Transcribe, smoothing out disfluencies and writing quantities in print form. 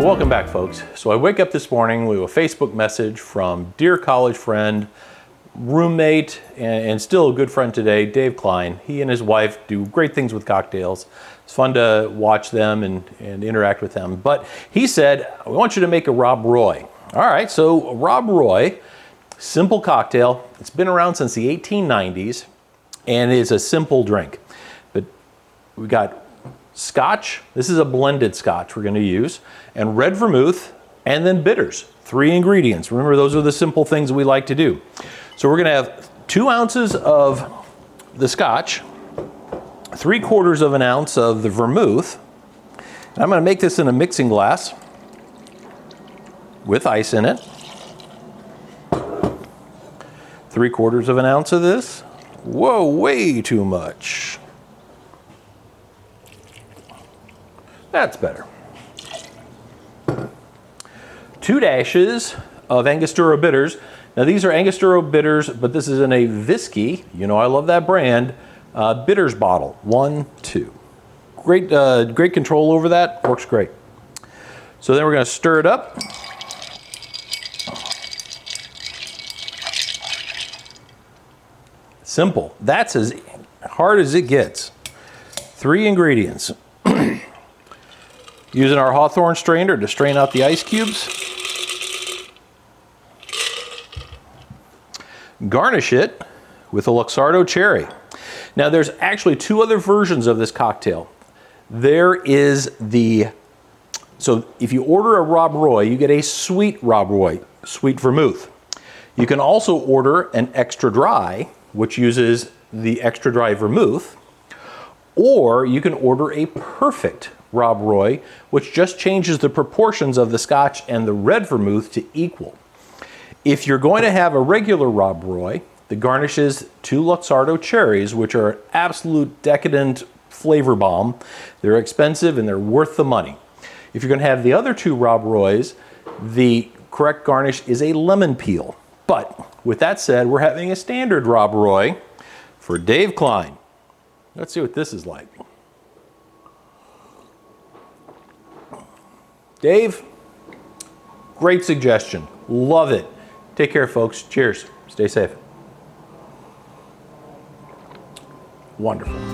Welcome back, folks. So I wake up this morning with a Facebook message from dear college friend, roommate, and still a good friend today, Dave Klein. He and his wife do great things with cocktails. It's fun to watch them and interact with them. But he said, we want you to make a Rob Roy. All right, so Rob Roy, simple cocktail. It's been around since the 1890s, and it's a simple drink. But we got Scotch, this is a blended Scotch we're going to use, and red vermouth, and then bitters. 3 ingredients. Remember, those are the simple things we like to do. So we're going to have 2 ounces of the Scotch, 3/4 of an ounce of the vermouth, and I'm going to make this in a mixing glass with ice in it. 3/4 of an ounce of this. Whoa, way too much. That's better. 2 dashes of Angostura Bitters. Now these are Angostura Bitters, but this is in a Whiskey, you know I love that brand, bitters bottle. 1, 2. Great, great control over that, works great. So then we're going to stir it up. Simple. That's as hard as it gets. 3 ingredients. Using our Hawthorne strainer to strain out the ice cubes. Garnish it with a Luxardo cherry. Now there's actually 2 other versions of this cocktail. There is so if you order a Rob Roy, you get a sweet Rob Roy, sweet vermouth. You can also order an extra dry, which uses the extra dry vermouth, or you can order a perfect Rob Roy, which just changes the proportions of the Scotch and the red vermouth to equal. If you're going to have a regular Rob Roy, the garnish is 2 Luxardo cherries, which are an absolute decadent flavor bomb. They're expensive and they're worth the money. If you're going to have the other 2 Rob Roys, the correct garnish is a lemon peel. But with that said, we're having a standard Rob Roy for Dave Klein. Let's see what this is like. Dave, great suggestion. Love it. Take care, folks. Cheers. Stay safe. Wonderful.